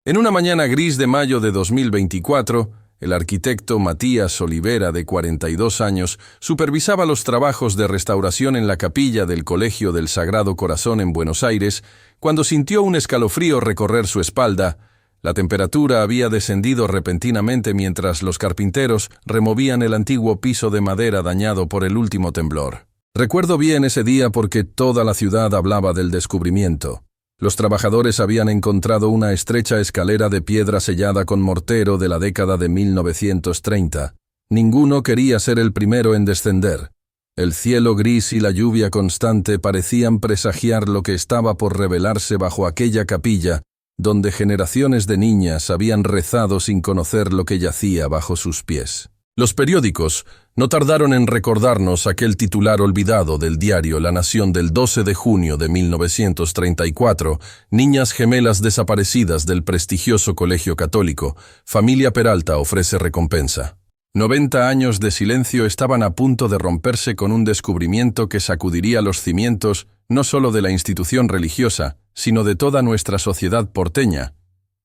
En una mañana gris de mayo de 2024, el arquitecto Matías Olivera, de 42 años, supervisaba los trabajos de restauración en la capilla del Colegio del Sagrado Corazón en Buenos Aires, cuando sintió un escalofrío recorrer su espalda. La temperatura había descendido repentinamente mientras los carpinteros removían el antiguo piso de madera dañado por el último temblor. Recuerdo bien ese día porque toda la ciudad hablaba del descubrimiento. Los trabajadores habían encontrado una estrecha escalera de piedra sellada con mortero de la década de 1930. Ninguno quería ser el primero en descender. El cielo gris y la lluvia constante parecían presagiar lo que estaba por revelarse bajo aquella capilla, donde generaciones de niñas habían rezado sin conocer lo que yacía bajo sus pies. Los periódicos no tardaron en recordarnos aquel titular olvidado del diario La Nación del 12 de junio de 1934, niñas gemelas desaparecidas del prestigioso colegio católico, familia Peralta ofrece recompensa. 90 años de silencio estaban a punto de romperse con un descubrimiento que sacudiría los cimientos no solo de la institución religiosa, sino de toda nuestra sociedad porteña.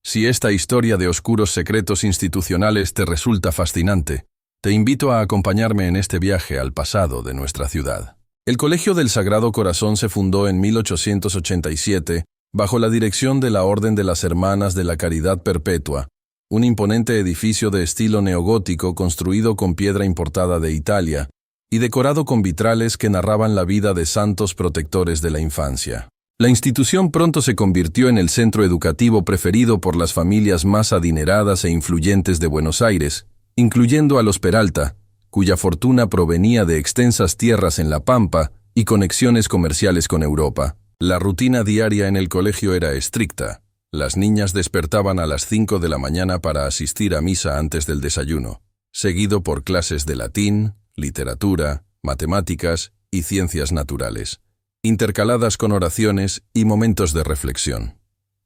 Si esta historia de oscuros secretos institucionales te resulta fascinante, te invito a acompañarme en este viaje al pasado de nuestra ciudad. El Colegio del Sagrado Corazón se fundó en 1887 bajo la dirección de la Orden de las Hermanas de la Caridad Perpetua, un imponente edificio de estilo neogótico construido con piedra importada de Italia y decorado con vitrales que narraban la vida de santos protectores de la infancia. La institución pronto se convirtió en el centro educativo preferido por las familias más adineradas e influyentes de Buenos Aires, incluyendo a los Peralta, cuya fortuna provenía de extensas tierras en La Pampa y conexiones comerciales con Europa. La rutina diaria en el colegio era estricta. Las niñas despertaban a las 5 de la mañana para asistir a misa antes del desayuno, seguido por clases de latín, literatura, matemáticas y ciencias naturales, intercaladas con oraciones y momentos de reflexión.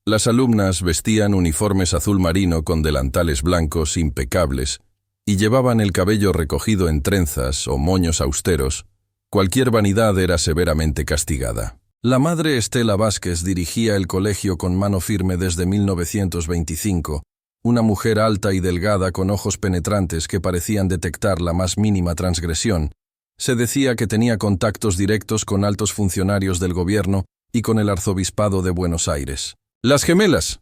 Las alumnas vestían uniformes azul marino con delantales blancos impecables y llevaban el cabello recogido en trenzas o moños austeros. Cualquier vanidad era severamente castigada. La madre Estela Vázquez dirigía el colegio con mano firme desde 1925, una mujer alta y delgada con ojos penetrantes que parecían detectar la más mínima transgresión. Se decía que tenía contactos directos con altos funcionarios del gobierno y con el arzobispado de Buenos Aires. Las gemelas,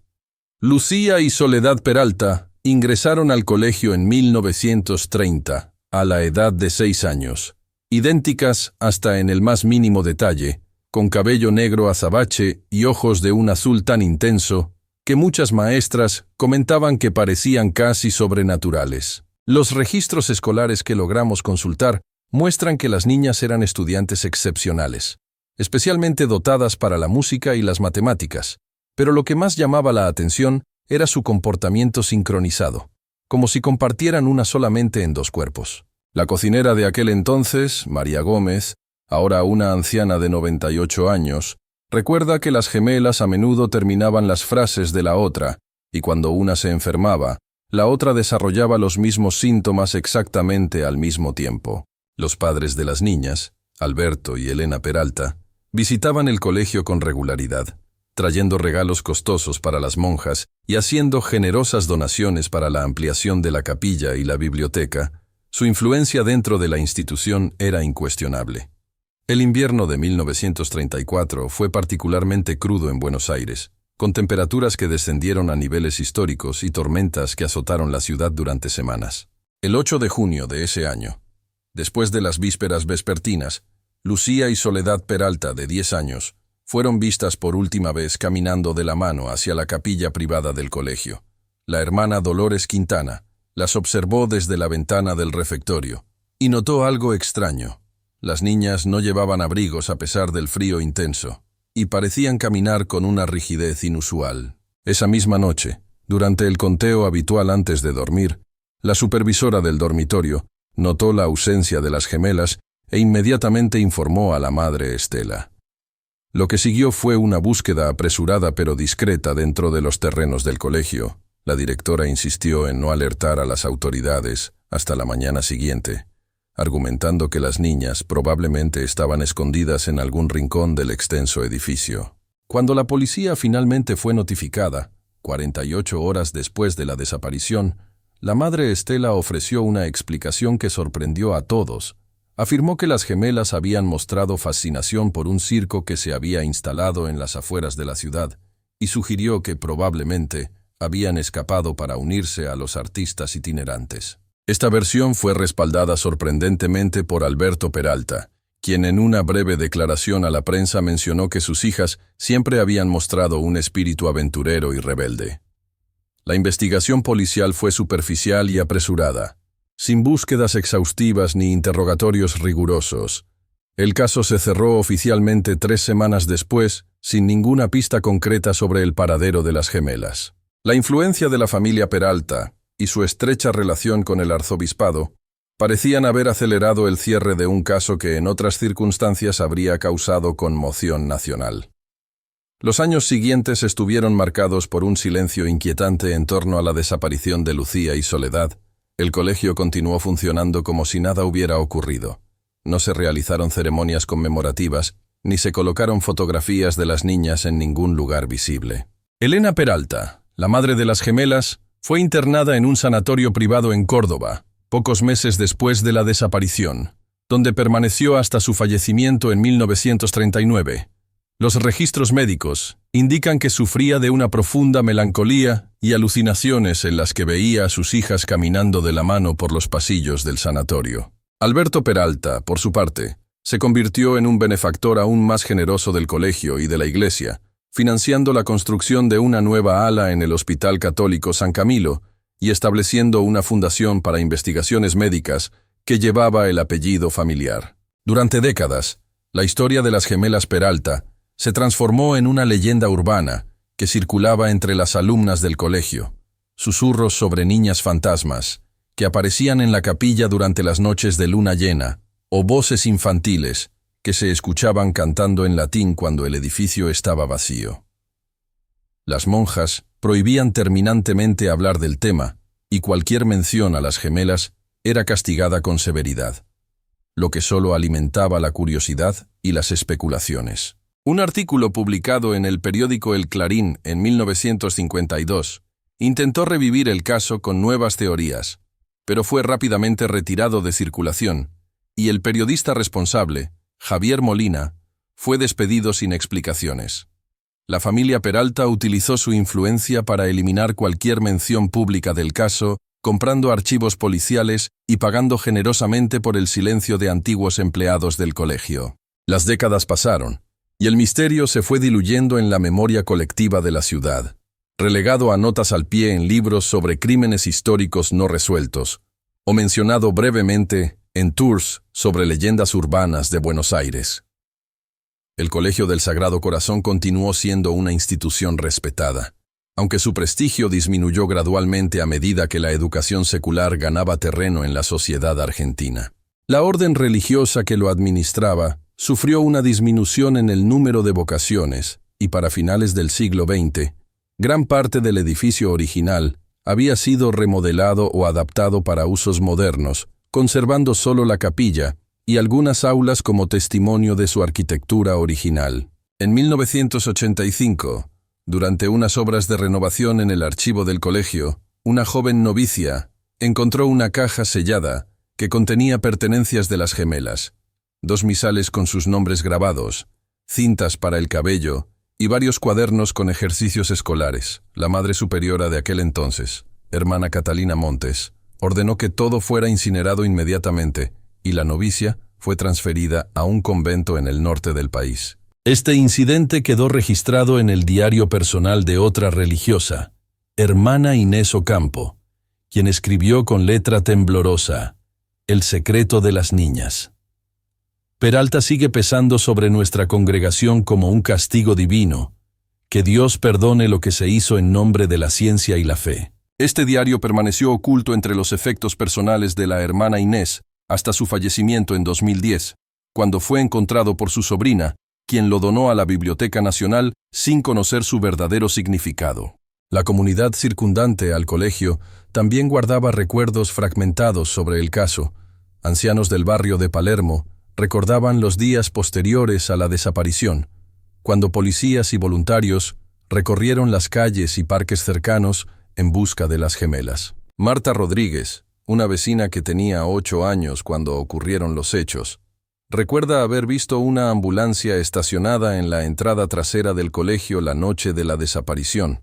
Lucía y Soledad Peralta, ingresaron al colegio en 1930, a la edad de 6 años, idénticas hasta en el más mínimo detalle, con cabello negro azabache y ojos de un azul tan intenso que muchas maestras comentaban que parecían casi sobrenaturales. Los registros escolares que logramos consultar muestran que las niñas eran estudiantes excepcionales, especialmente dotadas para la música y las matemáticas, pero lo que más llamaba la atención era su comportamiento sincronizado, como si compartieran una sola mente en dos cuerpos. La cocinera de aquel entonces, María Gómez, ahora una anciana de 98 años, recuerda que las gemelas a menudo terminaban las frases de la otra, y cuando una se enfermaba, la otra desarrollaba los mismos síntomas exactamente al mismo tiempo. Los padres de las niñas, Alberto y Elena Peralta, visitaban el colegio con regularidad, trayendo regalos costosos para las monjas y haciendo generosas donaciones para la ampliación de la capilla y la biblioteca. Su influencia dentro de la institución era incuestionable. El invierno de 1934 fue particularmente crudo en Buenos Aires, con temperaturas que descendieron a niveles históricos y tormentas que azotaron la ciudad durante semanas. El 8 de junio de ese año, después de las vísperas vespertinas, Lucía y Soledad Peralta, de 10 años, fueron vistas por última vez caminando de la mano hacia la capilla privada del colegio. La hermana Dolores Quintana las observó desde la ventana del refectorio y notó algo extraño. Las niñas no llevaban abrigos a pesar del frío intenso y parecían caminar con una rigidez inusual. Esa misma noche, durante el conteo habitual antes de dormir, la supervisora del dormitorio notó la ausencia de las gemelas e inmediatamente informó a la madre Estela. Lo que siguió fue una búsqueda apresurada pero discreta dentro de los terrenos del colegio. La directora insistió en no alertar a las autoridades hasta la mañana siguiente, argumentando que las niñas probablemente estaban escondidas en algún rincón del extenso edificio. Cuando la policía finalmente fue notificada, 48 horas después de la desaparición, la madre Estela ofreció una explicación que sorprendió a todos. Afirmó que las gemelas habían mostrado fascinación por un circo que se había instalado en las afueras de la ciudad y sugirió que probablemente habían escapado para unirse a los artistas itinerantes. Esta versión fue respaldada sorprendentemente por Alberto Peralta, quien en una breve declaración a la prensa mencionó que sus hijas siempre habían mostrado un espíritu aventurero y rebelde. La investigación policial fue superficial y apresurada, sin búsquedas exhaustivas ni interrogatorios rigurosos. El caso se cerró oficialmente 3 semanas después, sin ninguna pista concreta sobre el paradero de las gemelas. La influencia de la familia Peralta y su estrecha relación con el arzobispado parecían haber acelerado el cierre de un caso que en otras circunstancias habría causado conmoción nacional. Los años siguientes estuvieron marcados por un silencio inquietante en torno a la desaparición de Lucía y Soledad. El colegio continuó funcionando como si nada hubiera ocurrido. No se realizaron ceremonias conmemorativas, ni se colocaron fotografías de las niñas en ningún lugar visible. Elena Peralta, la madre de las gemelas, fue internada en un sanatorio privado en Córdoba, pocos meses después de la desaparición, donde permaneció hasta su fallecimiento en 1939. Los registros médicos indican que sufría de una profunda melancolía y alucinaciones en las que veía a sus hijas caminando de la mano por los pasillos del sanatorio. Alberto Peralta, por su parte, se convirtió en un benefactor aún más generoso del colegio y de la iglesia, financiando la construcción de una nueva ala en el Hospital Católico San Camilo y estableciendo una fundación para investigaciones médicas que llevaba el apellido familiar. Durante décadas, la historia de las gemelas Peralta se transformó en una leyenda urbana que circulaba entre las alumnas del colegio, susurros sobre niñas fantasmas que aparecían en la capilla durante las noches de luna llena, o voces infantiles que se escuchaban cantando en latín cuando el edificio estaba vacío. Las monjas prohibían terminantemente hablar del tema, y cualquier mención a las gemelas era castigada con severidad, lo que solo alimentaba la curiosidad y las especulaciones. Un artículo publicado en el periódico El Clarín en 1952 intentó revivir el caso con nuevas teorías, pero fue rápidamente retirado de circulación, y el periodista responsable, Javier Molina, fue despedido sin explicaciones. La familia Peralta utilizó su influencia para eliminar cualquier mención pública del caso, comprando archivos policiales y pagando generosamente por el silencio de antiguos empleados del colegio. Las décadas pasaron, y el misterio se fue diluyendo en la memoria colectiva de la ciudad, relegado a notas al pie en libros sobre crímenes históricos no resueltos, o mencionado brevemente en tours sobre leyendas urbanas de Buenos Aires. El Colegio del Sagrado Corazón continuó siendo una institución respetada, aunque su prestigio disminuyó gradualmente a medida que la educación secular ganaba terreno en la sociedad argentina. La orden religiosa que lo administraba sufrió una disminución en el número de vocaciones, y para finales del siglo XX, gran parte del edificio original había sido remodelado o adaptado para usos modernos, conservando solo la capilla y algunas aulas como testimonio de su arquitectura original. En 1985, durante unas obras de renovación en el archivo del colegio, una joven novicia encontró una caja sellada que contenía pertenencias de las gemelas, 2 misales con sus nombres grabados, cintas para el cabello y varios cuadernos con ejercicios escolares. La madre superiora de aquel entonces, hermana Catalina Montes, ordenó que todo fuera incinerado inmediatamente y la novicia fue transferida a un convento en el norte del país. Este incidente quedó registrado en el diario personal de otra religiosa, hermana Inés Ocampo, quien escribió con letra temblorosa: El secreto de las niñas. Peralta sigue pesando sobre nuestra congregación como un castigo divino. Que Dios perdone lo que se hizo en nombre de la ciencia y la fe. Este diario permaneció oculto entre los efectos personales de la hermana Inés hasta su fallecimiento en 2010, cuando fue encontrado por su sobrina, quien lo donó a la Biblioteca Nacional sin conocer su verdadero significado. La comunidad circundante al colegio también guardaba recuerdos fragmentados sobre el caso. Ancianos del barrio de Palermo recordaban los días posteriores a la desaparición, cuando policías y voluntarios recorrieron las calles y parques cercanos en busca de las gemelas. Marta Rodríguez, una vecina que tenía 8 años cuando ocurrieron los hechos, recuerda haber visto una ambulancia estacionada en la entrada trasera del colegio la noche de la desaparición,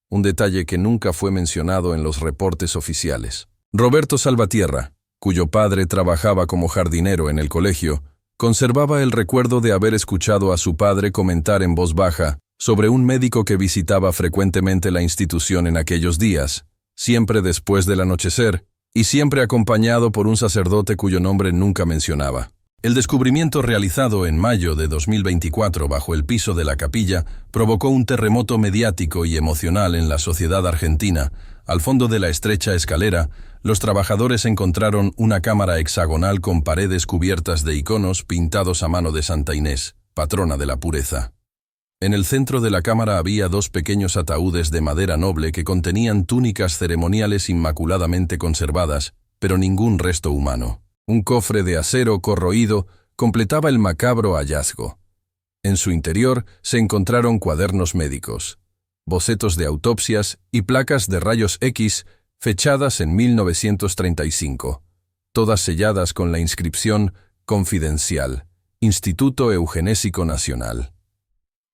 un detalle que nunca fue mencionado en los reportes oficiales. Roberto Salvatierra, cuyo padre trabajaba como jardinero en el colegio, conservaba el recuerdo de haber escuchado a su padre comentar en voz baja sobre un médico que visitaba frecuentemente la institución en aquellos días, siempre después del anochecer, y siempre acompañado por un sacerdote cuyo nombre nunca mencionaba. El descubrimiento realizado en mayo de 2024 bajo el piso de la capilla provocó un terremoto mediático y emocional en la sociedad argentina. Al fondo de la estrecha escalera, los trabajadores encontraron una cámara hexagonal con paredes cubiertas de iconos pintados a mano de Santa Inés, patrona de la pureza. En el centro de la cámara había 2 pequeños ataúdes de madera noble que contenían túnicas ceremoniales inmaculadamente conservadas, pero ningún resto humano. Un cofre de acero corroído completaba el macabro hallazgo. En su interior se encontraron cuadernos médicos, bocetos de autopsias y placas de rayos X fechadas en 1935, todas selladas con la inscripción «Confidencial, Instituto Eugenésico Nacional».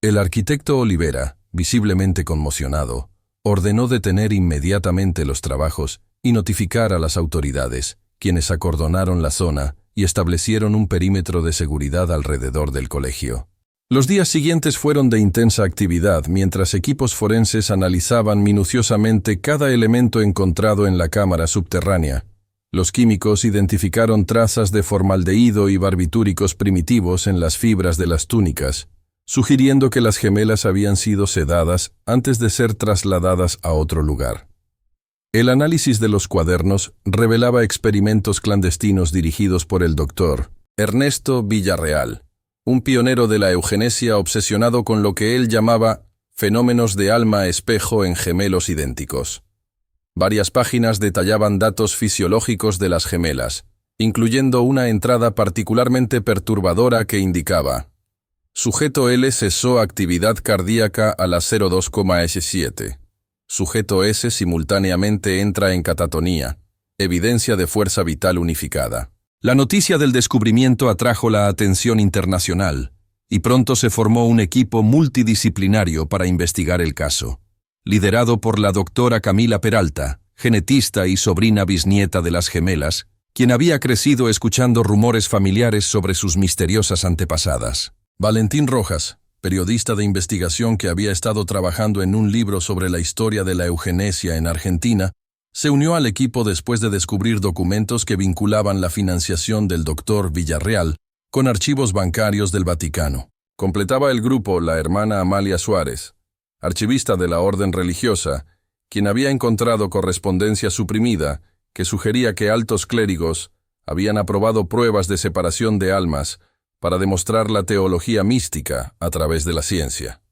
El arquitecto Olivera, visiblemente conmocionado, ordenó detener inmediatamente los trabajos y notificar a las autoridades, quienes acordonaron la zona y establecieron un perímetro de seguridad alrededor del colegio. Los días siguientes fueron de intensa actividad mientras equipos forenses analizaban minuciosamente cada elemento encontrado en la cámara subterránea. Los químicos identificaron trazas de formaldehído y barbitúricos primitivos en las fibras de las túnicas, sugiriendo que las gemelas habían sido sedadas antes de ser trasladadas a otro lugar. El análisis de los cuadernos revelaba experimentos clandestinos dirigidos por el doctor Ernesto Villarreal, un pionero de la eugenesia obsesionado con lo que él llamaba fenómenos de alma espejo en gemelos idénticos. Varias páginas detallaban datos fisiológicos de las gemelas, incluyendo una entrada particularmente perturbadora que indicaba: sujeto L cesó actividad cardíaca a las 02,S7. Sujeto S simultáneamente entra en catatonía, evidencia de fuerza vital unificada. La noticia del descubrimiento atrajo la atención internacional, y pronto se formó un equipo multidisciplinario para investigar el caso, liderado por la doctora Camila Peralta, genetista y sobrina bisnieta de las gemelas, quien había crecido escuchando rumores familiares sobre sus misteriosas antepasadas. Valentín Rojas, periodista de investigación que había estado trabajando en un libro sobre la historia de la eugenesia en Argentina, se unió al equipo después de descubrir documentos que vinculaban la financiación del doctor Villarreal con archivos bancarios del Vaticano. Completaba el grupo la hermana Amalia Suárez, archivista de la orden religiosa, quien había encontrado correspondencia suprimida que sugería que altos clérigos habían aprobado pruebas de separación de almas para demostrar la teología mística a través de la ciencia.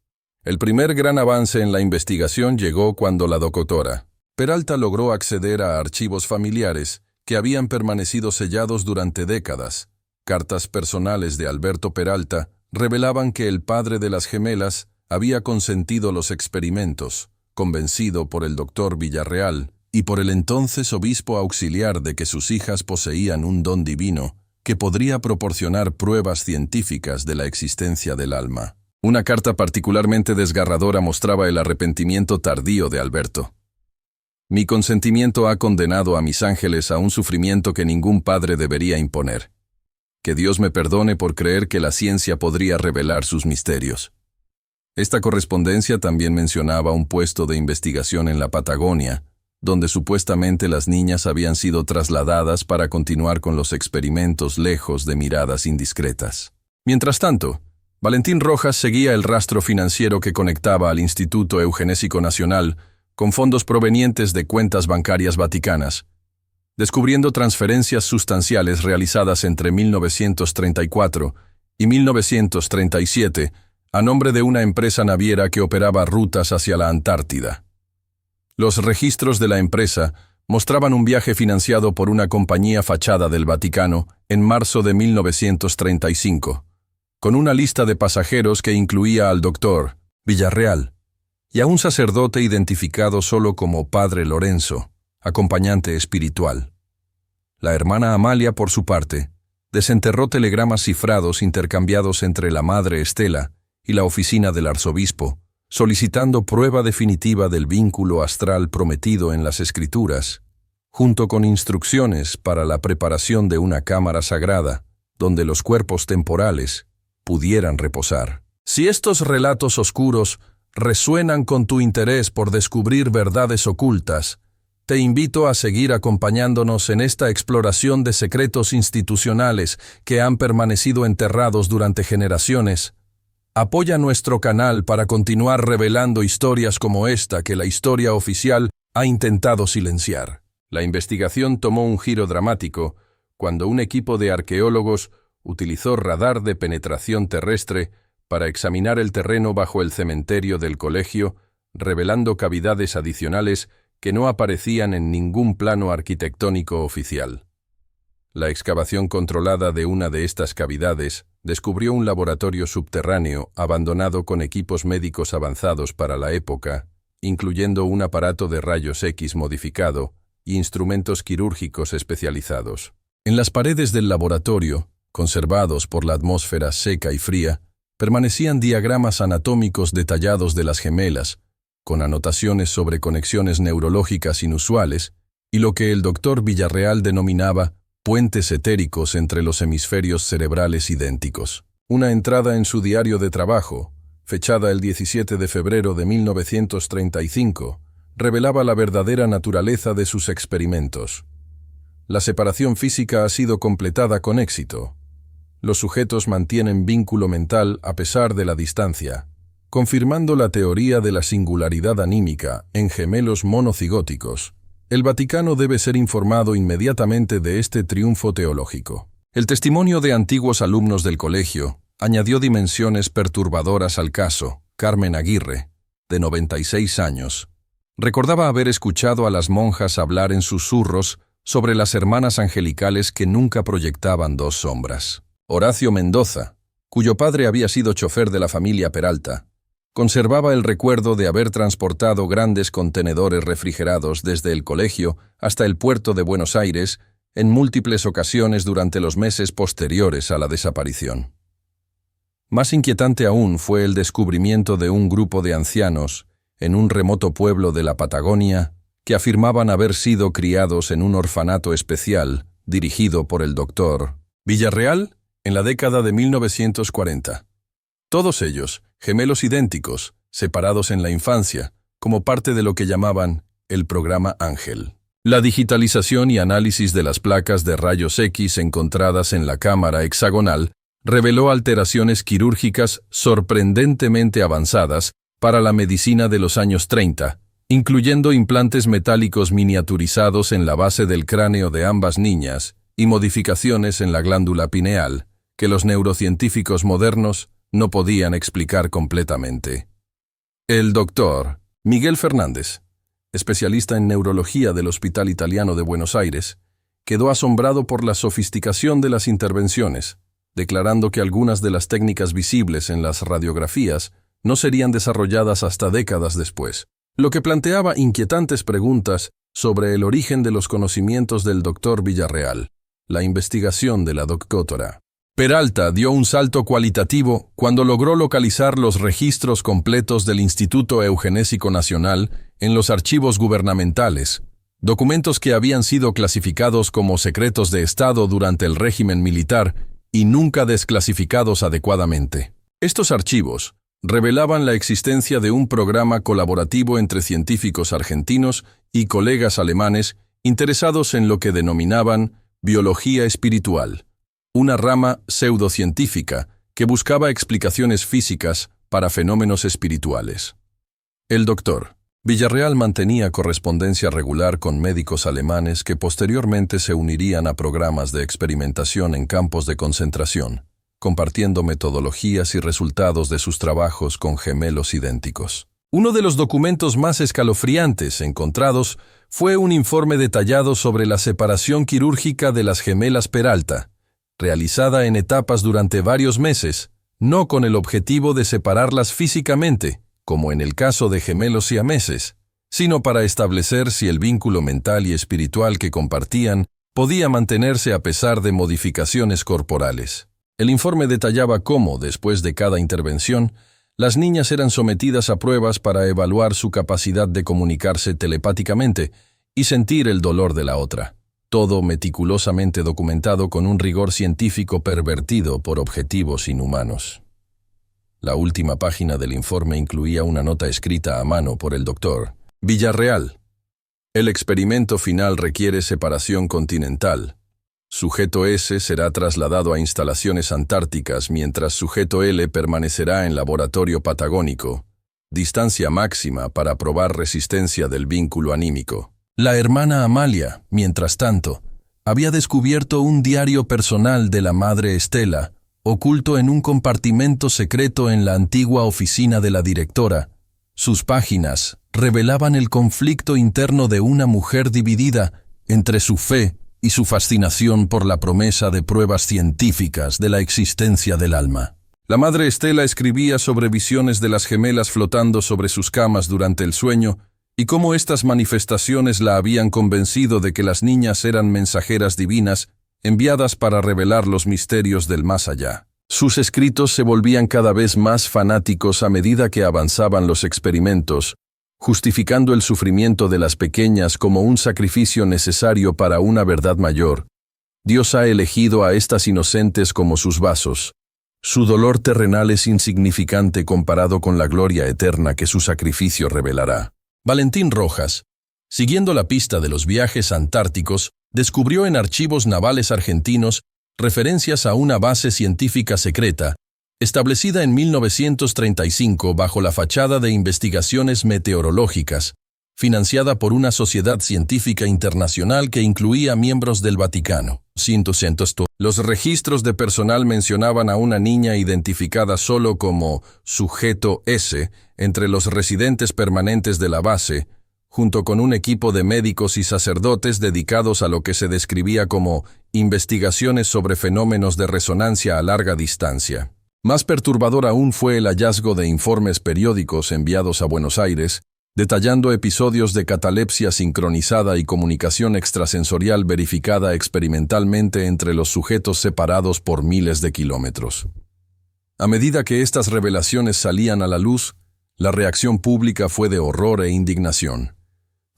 El primer gran avance en la investigación llegó cuando la doctora Peralta logró acceder a archivos familiares que habían permanecido sellados durante décadas. Cartas personales de Alberto Peralta revelaban que el padre de las gemelas había consentido los experimentos, convencido por el doctor Villarreal y por el entonces obispo auxiliar de que sus hijas poseían un don divino que podría proporcionar pruebas científicas de la existencia del alma. Una carta particularmente desgarradora mostraba el arrepentimiento tardío de Alberto. Mi consentimiento ha condenado a mis ángeles a un sufrimiento que ningún padre debería imponer. Que Dios me perdone por creer que la ciencia podría revelar sus misterios. Esta correspondencia también mencionaba un puesto de investigación en la Patagonia, donde supuestamente las niñas habían sido trasladadas para continuar con los experimentos lejos de miradas indiscretas. Mientras tanto, Valentín Rojas seguía el rastro financiero que conectaba al Instituto Eugenésico Nacional con fondos provenientes de cuentas bancarias vaticanas, descubriendo transferencias sustanciales realizadas entre 1934 y 1937 a nombre de una empresa naviera que operaba rutas hacia la Antártida. Los registros de la empresa mostraban un viaje financiado por una compañía fachada del Vaticano en marzo de 1935, con una lista de pasajeros que incluía al doctor Villarreal, y a un sacerdote identificado solo como Padre Lorenzo, acompañante espiritual. La hermana Amalia, por su parte, desenterró telegramas cifrados intercambiados entre la madre Estela y la oficina del arzobispo, solicitando prueba definitiva del vínculo astral prometido en las Escrituras, junto con instrucciones para la preparación de una cámara sagrada, donde los cuerpos temporales pudieran reposar. Si estos relatos oscuros resuenan con tu interés por descubrir verdades ocultas, te invito a seguir acompañándonos en esta exploración de secretos institucionales que han permanecido enterrados durante generaciones. Apoya nuestro canal para continuar revelando historias como esta que la historia oficial ha intentado silenciar. La investigación tomó un giro dramático cuando un equipo de arqueólogos utilizó radar de penetración terrestre para examinar el terreno bajo el cementerio del colegio, revelando cavidades adicionales que no aparecían en ningún plano arquitectónico oficial. La excavación controlada de una de estas cavidades descubrió un laboratorio subterráneo abandonado con equipos médicos avanzados para la época, incluyendo un aparato de rayos X modificado y instrumentos quirúrgicos especializados. En las paredes del laboratorio, conservados por la atmósfera seca y fría, permanecían diagramas anatómicos detallados de las gemelas, con anotaciones sobre conexiones neurológicas inusuales y lo que el doctor Villarreal denominaba puentes etéricos entre los hemisferios cerebrales idénticos. Una entrada en su diario de trabajo, fechada el 17 de febrero de 1935, revelaba la verdadera naturaleza de sus experimentos. La separación física ha sido completada con éxito. Los sujetos mantienen vínculo mental a pesar de la distancia, confirmando la teoría de la singularidad anímica en gemelos monocigóticos. El Vaticano debe ser informado inmediatamente de este triunfo teológico. El testimonio de antiguos alumnos del colegio añadió dimensiones perturbadoras al caso. Carmen Aguirre, de 96 años, recordaba haber escuchado a las monjas hablar en susurros sobre las hermanas angelicales que nunca proyectaban dos sombras. Horacio Mendoza, cuyo padre había sido chofer de la familia Peralta, conservaba el recuerdo de haber transportado grandes contenedores refrigerados desde el colegio hasta el puerto de Buenos Aires en múltiples ocasiones durante los meses posteriores a la desaparición. Más inquietante aún fue el descubrimiento de un grupo de ancianos en un remoto pueblo de la Patagonia que afirmaban haber sido criados en un orfanato especial dirigido por el doctor Villarreal en la década de 1940. Todos ellos, gemelos idénticos, separados en la infancia, como parte de lo que llamaban el programa Ángel. La digitalización y análisis de las placas de rayos X encontradas en la cámara hexagonal reveló alteraciones quirúrgicas sorprendentemente avanzadas para la medicina de los años 30, incluyendo implantes metálicos miniaturizados en la base del cráneo de ambas niñas y modificaciones en la glándula pineal, que los neurocientíficos modernos no podían explicar completamente. El doctor Miguel Fernández, especialista en neurología del Hospital Italiano de Buenos Aires, quedó asombrado por la sofisticación de las intervenciones, declarando que algunas de las técnicas visibles en las radiografías no serían desarrolladas hasta décadas después, lo que planteaba inquietantes preguntas sobre el origen de los conocimientos del doctor Villarreal. La investigación de la doctora Peralta dio un salto cualitativo cuando logró localizar los registros completos del Instituto Eugenésico Nacional en los archivos gubernamentales, documentos que habían sido clasificados como secretos de Estado durante el régimen militar y nunca desclasificados adecuadamente. Estos archivos revelaban la existencia de un programa colaborativo entre científicos argentinos y colegas alemanes interesados en lo que denominaban biología espiritual, una rama pseudocientífica que buscaba explicaciones físicas para fenómenos espirituales. El doctor Villarreal mantenía correspondencia regular con médicos alemanes que posteriormente se unirían a programas de experimentación en campos de concentración, compartiendo metodologías y resultados de sus trabajos con gemelos idénticos. Uno de los documentos más escalofriantes encontrados fue un informe detallado sobre la separación quirúrgica de las gemelas Peralta, realizada en etapas durante varios meses, no con el objetivo de separarlas físicamente, como en el caso de gemelos siameses, sino para establecer si el vínculo mental y espiritual que compartían podía mantenerse a pesar de modificaciones corporales. El informe detallaba cómo, después de cada intervención, las niñas eran sometidas a pruebas para evaluar su capacidad de comunicarse telepáticamente y sentir el dolor de la otra. Todo meticulosamente documentado con un rigor científico pervertido por objetivos inhumanos. La última página del informe incluía una nota escrita a mano por el Dr. Villarreal. El experimento final requiere separación continental. Sujeto S será trasladado a instalaciones antárticas mientras sujeto L permanecerá en laboratorio patagónico. Distancia máxima para probar resistencia del vínculo anímico. La hermana Amalia, mientras tanto, había descubierto un diario personal de la madre Estela, oculto en un compartimento secreto en la antigua oficina de la directora. Sus páginas revelaban el conflicto interno de una mujer dividida entre su fe y su fascinación por la promesa de pruebas científicas de la existencia del alma. La madre Estela escribía sobre visiones de las gemelas flotando sobre sus camas durante el sueño y cómo estas manifestaciones la habían convencido de que las niñas eran mensajeras divinas enviadas para revelar los misterios del más allá. Sus escritos se volvían cada vez más fanáticos a medida que avanzaban los experimentos, justificando el sufrimiento de las pequeñas como un sacrificio necesario para una verdad mayor. Dios ha elegido a estas inocentes como sus vasos. Su dolor terrenal es insignificante comparado con la gloria eterna que su sacrificio revelará. Valentín Rojas, siguiendo la pista de los viajes antárticos, descubrió en archivos navales argentinos referencias a una base científica secreta, establecida en 1935 bajo la fachada de investigaciones meteorológicas, financiada por una sociedad científica internacional que incluía miembros del Vaticano. Los registros de personal mencionaban a una niña identificada solo como sujeto S entre los residentes permanentes de la base, junto con un equipo de médicos y sacerdotes dedicados a lo que se describía como investigaciones sobre fenómenos de resonancia a larga distancia. Más perturbador aún fue el hallazgo de informes periódicos enviados a Buenos Aires, detallando episodios de catalepsia sincronizada y comunicación extrasensorial verificada experimentalmente entre los sujetos separados por miles de kilómetros. A medida que estas revelaciones salían a la luz, la reacción pública fue de horror e indignación.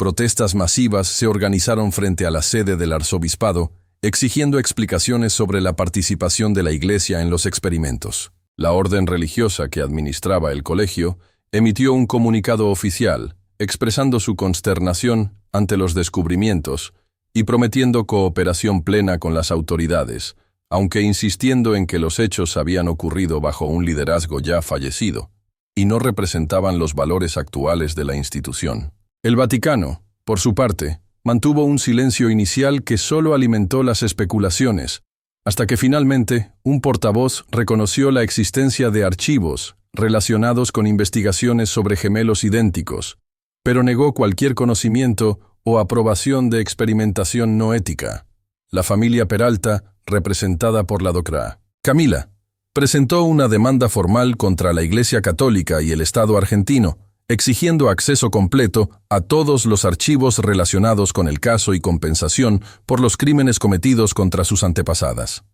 Protestas masivas se organizaron frente a la sede del arzobispado, exigiendo explicaciones sobre la participación de la Iglesia en los experimentos. La orden religiosa que administraba el colegio emitió un comunicado oficial, expresando su consternación ante los descubrimientos y prometiendo cooperación plena con las autoridades, aunque insistiendo en que los hechos habían ocurrido bajo un liderazgo ya fallecido y no representaban los valores actuales de la institución. El Vaticano, por su parte, mantuvo un silencio inicial que solo alimentó las especulaciones, hasta que finalmente un portavoz reconoció la existencia de archivos relacionados con investigaciones sobre gemelos idénticos, pero negó cualquier conocimiento o aprobación de experimentación no ética. La familia Peralta, representada por la Dra. Camila, presentó una demanda formal contra la Iglesia Católica y el Estado argentino, exigiendo acceso completo a todos los archivos relacionados con el caso y compensación por los crímenes cometidos contra sus antepasadas.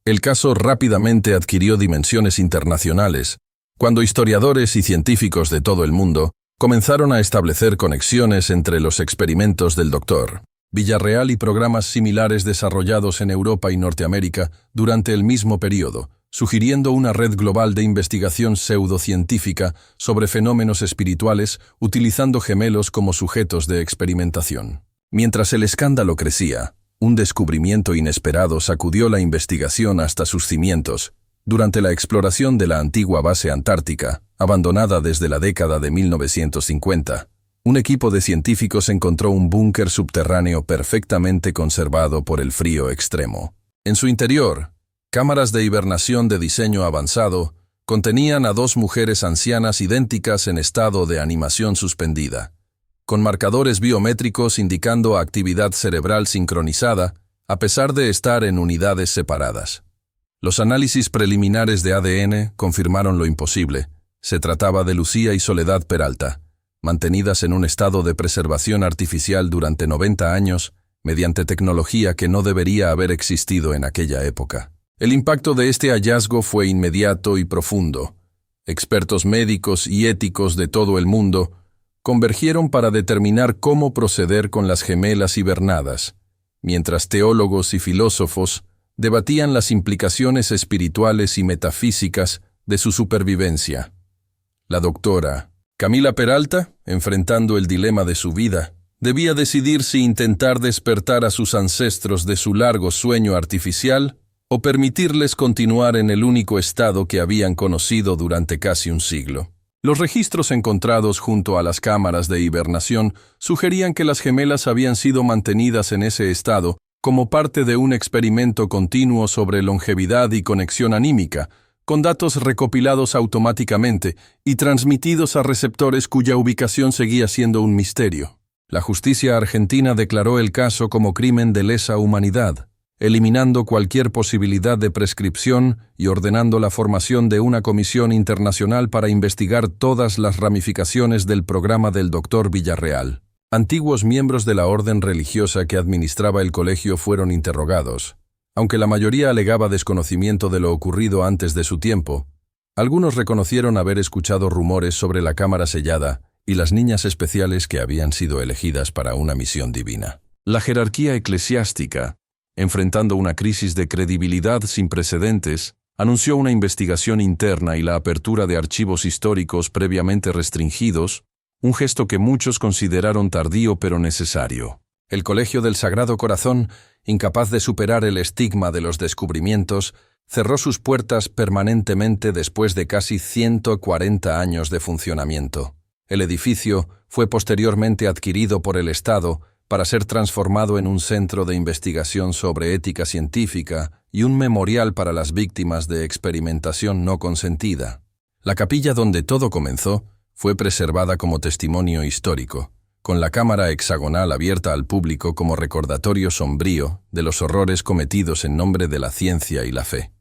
El caso rápidamente adquirió dimensiones internacionales, cuando historiadores y científicos de todo el mundo comenzaron a establecer conexiones entre los experimentos del Dr. Villarreal y programas similares desarrollados en Europa y Norteamérica durante el mismo periodo, sugiriendo una red global de investigación pseudocientífica sobre fenómenos espirituales utilizando gemelos como sujetos de experimentación. Mientras el escándalo crecía, un descubrimiento inesperado sacudió la investigación hasta sus cimientos. Durante la exploración de la antigua base antártica, abandonada desde la década de 1950, un equipo de científicos encontró un búnker subterráneo perfectamente conservado por el frío extremo. En su interior, cámaras de hibernación de diseño avanzado contenían a dos mujeres ancianas idénticas en estado de animación suspendida, con marcadores biométricos indicando actividad cerebral sincronizada, a pesar de estar en unidades separadas. Los análisis preliminares de ADN confirmaron lo imposible. Se trataba de Lucía y Soledad Peralta, mantenidas en un estado de preservación artificial durante 90 años, mediante tecnología que no debería haber existido en aquella época. El impacto de este hallazgo fue inmediato y profundo. Expertos médicos y éticos de todo el mundo convergieron para determinar cómo proceder con las gemelas hibernadas, mientras teólogos y filósofos debatían las implicaciones espirituales y metafísicas de su supervivencia. La doctora Camila Peralta, enfrentando el dilema de su vida, debía decidir si intentar despertar a sus ancestros de su largo sueño artificial o permitirles continuar en el único estado que habían conocido durante casi un siglo. Los registros encontrados junto a las cámaras de hibernación sugerían que las gemelas habían sido mantenidas en ese estado como parte de un experimento continuo sobre longevidad y conexión anímica, con datos recopilados automáticamente y transmitidos a receptores cuya ubicación seguía siendo un misterio. La justicia argentina declaró el caso como crimen de lesa humanidad, eliminando cualquier posibilidad de prescripción y ordenando la formación de una comisión internacional para investigar todas las ramificaciones del programa del Dr. Villarreal. Antiguos miembros de la orden religiosa que administraba el colegio fueron interrogados. Aunque la mayoría alegaba desconocimiento de lo ocurrido antes de su tiempo, algunos reconocieron haber escuchado rumores sobre la cámara sellada y las niñas especiales que habían sido elegidas para una misión divina. La jerarquía eclesiástica, enfrentando una crisis de credibilidad sin precedentes, anunció una investigación interna y la apertura de archivos históricos previamente restringidos, un gesto que muchos consideraron tardío pero necesario. El Colegio del Sagrado Corazón, incapaz de superar el estigma de los descubrimientos, cerró sus puertas permanentemente después de casi 140 años de funcionamiento. El edificio fue posteriormente adquirido por el Estado para ser transformado en un centro de investigación sobre ética científica y un memorial para las víctimas de experimentación no consentida. La capilla donde todo comenzó fue preservada como testimonio histórico, con la cámara hexagonal abierta al público como recordatorio sombrío de los horrores cometidos en nombre de la ciencia y la fe.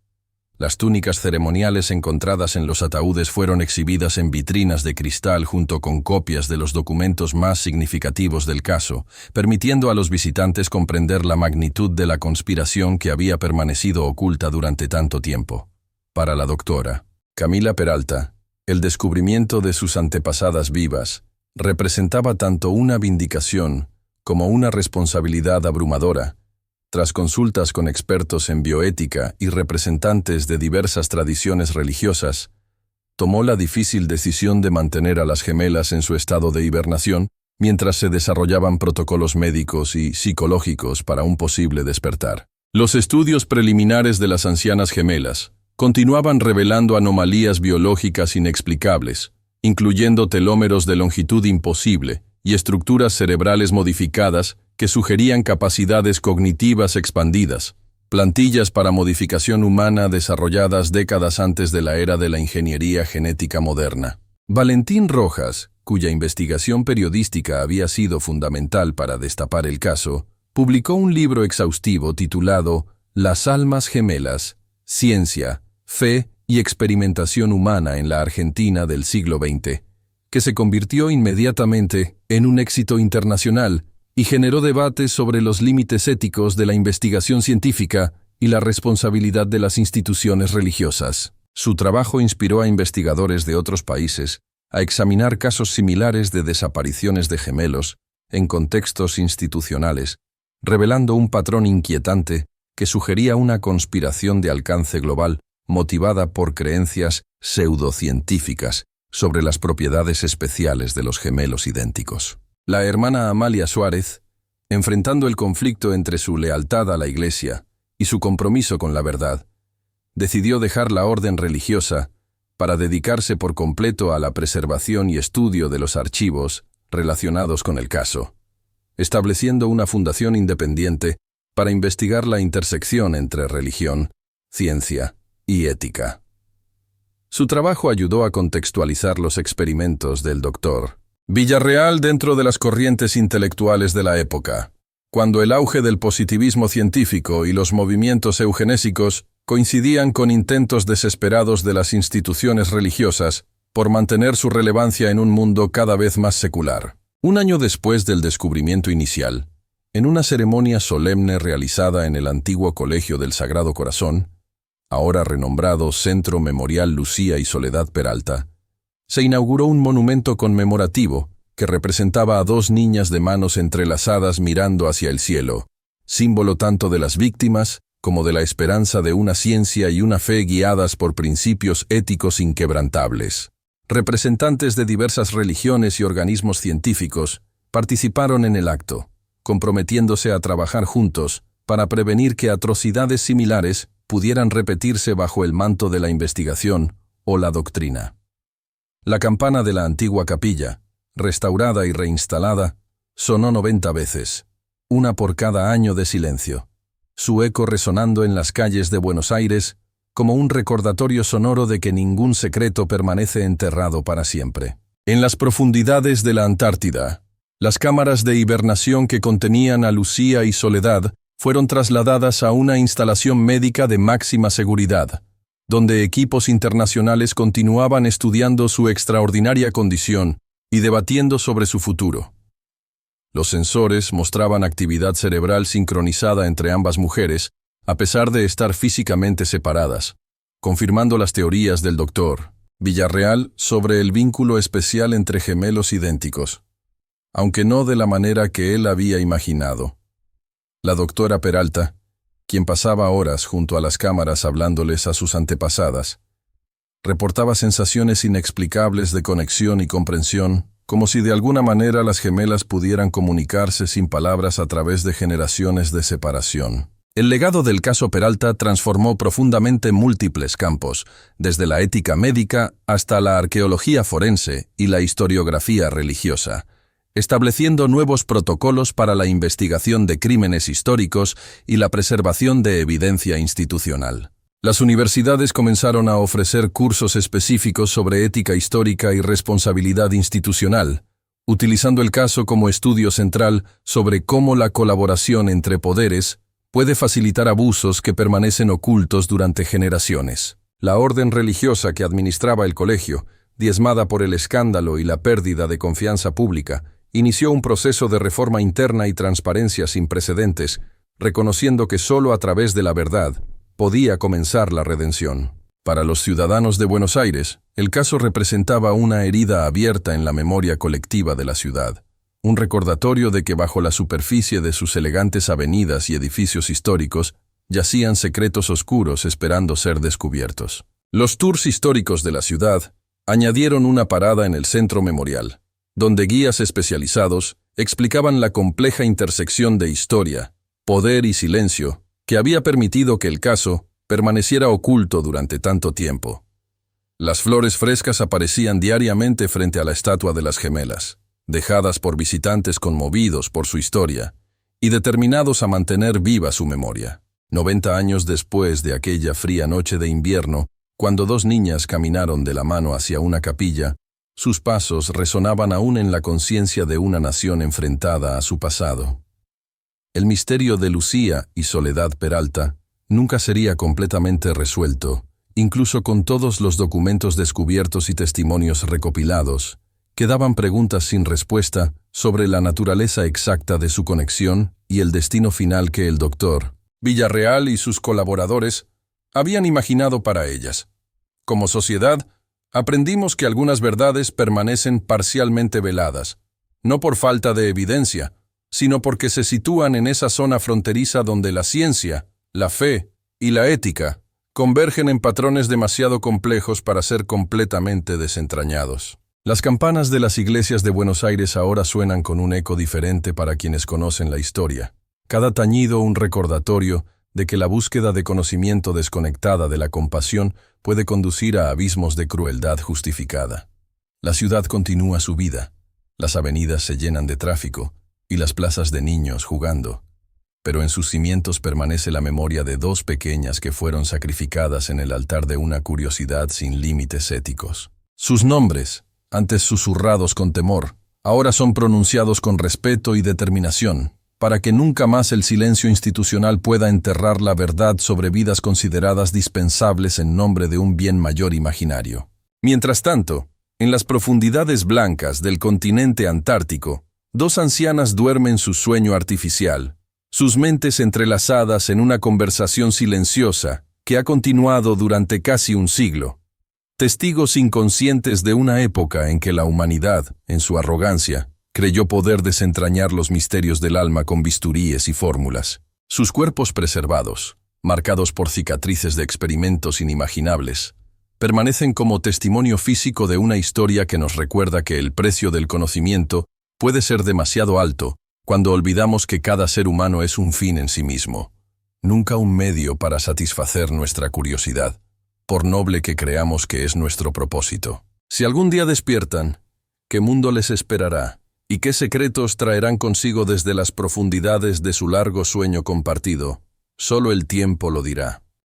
Las túnicas ceremoniales encontradas en los ataúdes fueron exhibidas en vitrinas de cristal junto con copias de los documentos más significativos del caso, permitiendo a los visitantes comprender la magnitud de la conspiración que había permanecido oculta durante tanto tiempo. Para la doctora Camila Peralta, el descubrimiento de sus antepasadas vivas representaba tanto una vindicación como una responsabilidad abrumadora. Tras consultas con expertos en bioética y representantes de diversas tradiciones religiosas, tomó la difícil decisión de mantener a las gemelas en su estado de hibernación mientras se desarrollaban protocolos médicos y psicológicos para un posible despertar. Los estudios preliminares de las ancianas gemelas continuaban revelando anomalías biológicas inexplicables, incluyendo telómeros de longitud imposible y estructuras cerebrales modificadas que sugerían capacidades cognitivas expandidas, plantillas para modificación humana desarrolladas décadas antes de la era de la ingeniería genética moderna. Valentín Rojas, cuya investigación periodística había sido fundamental para destapar el caso, publicó un libro exhaustivo titulado Las almas gemelas, ciencia, fe y experimentación humana en la Argentina del siglo XX, que se convirtió inmediatamente en un éxito internacional y generó debates sobre los límites éticos de la investigación científica y la responsabilidad de las instituciones religiosas. Su trabajo inspiró a investigadores de otros países a examinar casos similares de desapariciones de gemelos en contextos institucionales, revelando un patrón inquietante que sugería una conspiración de alcance global motivada por creencias pseudocientíficas sobre las propiedades especiales de los gemelos idénticos. La hermana Amalia Suárez, enfrentando el conflicto entre su lealtad a la Iglesia y su compromiso con la verdad, decidió dejar la orden religiosa para dedicarse por completo a la preservación y estudio de los archivos relacionados con el caso, estableciendo una fundación independiente para investigar la intersección entre religión, ciencia y ética. Su trabajo ayudó a contextualizar los experimentos del Dr. Villarreal dentro de las corrientes intelectuales de la época, cuando el auge del positivismo científico y los movimientos eugenésicos coincidían con intentos desesperados de las instituciones religiosas por mantener su relevancia en un mundo cada vez más secular. Un año después del descubrimiento inicial, en una ceremonia solemne realizada en el antiguo Colegio del Sagrado Corazón, ahora renombrado Centro Memorial Lucía y Soledad Peralta, se inauguró un monumento conmemorativo que representaba a dos niñas de manos entrelazadas mirando hacia el cielo, símbolo tanto de las víctimas como de la esperanza de una ciencia y una fe guiadas por principios éticos inquebrantables. Representantes de diversas religiones y organismos científicos participaron en el acto, comprometiéndose a trabajar juntos para prevenir que atrocidades similares pudieran repetirse bajo el manto de la investigación o la doctrina. La campana de la antigua capilla, restaurada y reinstalada, sonó 90 veces, una por cada año de silencio, su eco resonando en las calles de Buenos Aires como un recordatorio sonoro de que ningún secreto permanece enterrado para siempre. En las profundidades de la Antártida, las cámaras de hibernación que contenían a Lucía y Soledad fueron trasladadas a una instalación médica de máxima seguridad, donde equipos internacionales continuaban estudiando su extraordinaria condición y debatiendo sobre su futuro. Los sensores mostraban actividad cerebral sincronizada entre ambas mujeres, a pesar de estar físicamente separadas, confirmando las teorías del doctor Villarreal sobre el vínculo especial entre gemelos idénticos, aunque no de la manera que él había imaginado. La doctora Peralta, quien pasaba horas junto a las cámaras hablándoles a sus antepasadas, reportaba sensaciones inexplicables de conexión y comprensión, como si de alguna manera las gemelas pudieran comunicarse sin palabras a través de generaciones de separación. El legado del caso Peralta transformó profundamente múltiples campos, desde la ética médica hasta la arqueología forense y la historiografía religiosa, estableciendo nuevos protocolos para la investigación de crímenes históricos y la preservación de evidencia institucional. Las universidades comenzaron a ofrecer cursos específicos sobre ética histórica y responsabilidad institucional, utilizando el caso como estudio central sobre cómo la colaboración entre poderes puede facilitar abusos que permanecen ocultos durante generaciones. La orden religiosa que administraba el colegio, diezmada por el escándalo y la pérdida de confianza pública, inició un proceso de reforma interna y transparencia sin precedentes, reconociendo que solo a través de la verdad podía comenzar la redención. Para los ciudadanos de Buenos Aires, el caso representaba una herida abierta en la memoria colectiva de la ciudad, un recordatorio de que bajo la superficie de sus elegantes avenidas y edificios históricos yacían secretos oscuros esperando ser descubiertos. Los tours históricos de la ciudad añadieron una parada en el Centro Memorial, donde guías especializados explicaban la compleja intersección de historia, poder y silencio que había permitido que el caso permaneciera oculto durante tanto tiempo. Las flores frescas aparecían diariamente frente a la estatua de las gemelas, dejadas por visitantes conmovidos por su historia y determinados a mantener viva su memoria. 90 años después de aquella fría noche de invierno, cuando dos niñas caminaron de la mano hacia una capilla, sus pasos resonaban aún en la conciencia de una nación enfrentada a su pasado. El misterio de Lucía y Soledad Peralta nunca sería completamente resuelto, incluso con todos los documentos descubiertos y testimonios recopilados. Quedaban preguntas sin respuesta sobre la naturaleza exacta de su conexión y el destino final que el doctor Villarreal y sus colaboradores habían imaginado para ellas. Como sociedad, aprendimos que algunas verdades permanecen parcialmente veladas, no por falta de evidencia, sino porque se sitúan en esa zona fronteriza donde la ciencia, la fe y la ética convergen en patrones demasiado complejos para ser completamente desentrañados. Las campanas de las iglesias de Buenos Aires ahora suenan con un eco diferente para quienes conocen la historia. Cada tañido un recordatorio de que la búsqueda de conocimiento desconectada de la compasión puede conducir a abismos de crueldad justificada. La ciudad continúa su vida, las avenidas se llenan de tráfico y las plazas de niños jugando, pero en sus cimientos permanece la memoria de dos pequeñas que fueron sacrificadas en el altar de una curiosidad sin límites éticos. Sus nombres, antes susurrados con temor, ahora son pronunciados con respeto y determinación, para que nunca más el silencio institucional pueda enterrar la verdad sobre vidas consideradas dispensables en nombre de un bien mayor imaginario. Mientras tanto, En las profundidades blancas del continente antártico, dos ancianas duermen su sueño artificial, sus mentes entrelazadas en una conversación silenciosa que ha continuado durante casi un siglo. Testigos inconscientes de una época en que la humanidad, en su arrogancia, creyó poder desentrañar los misterios del alma con bisturíes y fórmulas. Sus cuerpos preservados, marcados por cicatrices de experimentos inimaginables, permanecen como testimonio físico de una historia que nos recuerda que el precio del conocimiento puede ser demasiado alto cuando olvidamos que cada ser humano es un fin en sí mismo, nunca un medio para satisfacer nuestra curiosidad, por noble que creamos que es nuestro propósito. Si algún día despiertan, ¿qué mundo les esperará? ¿Y qué secretos traerán consigo desde las profundidades de su largo sueño compartido? Solo el tiempo lo dirá.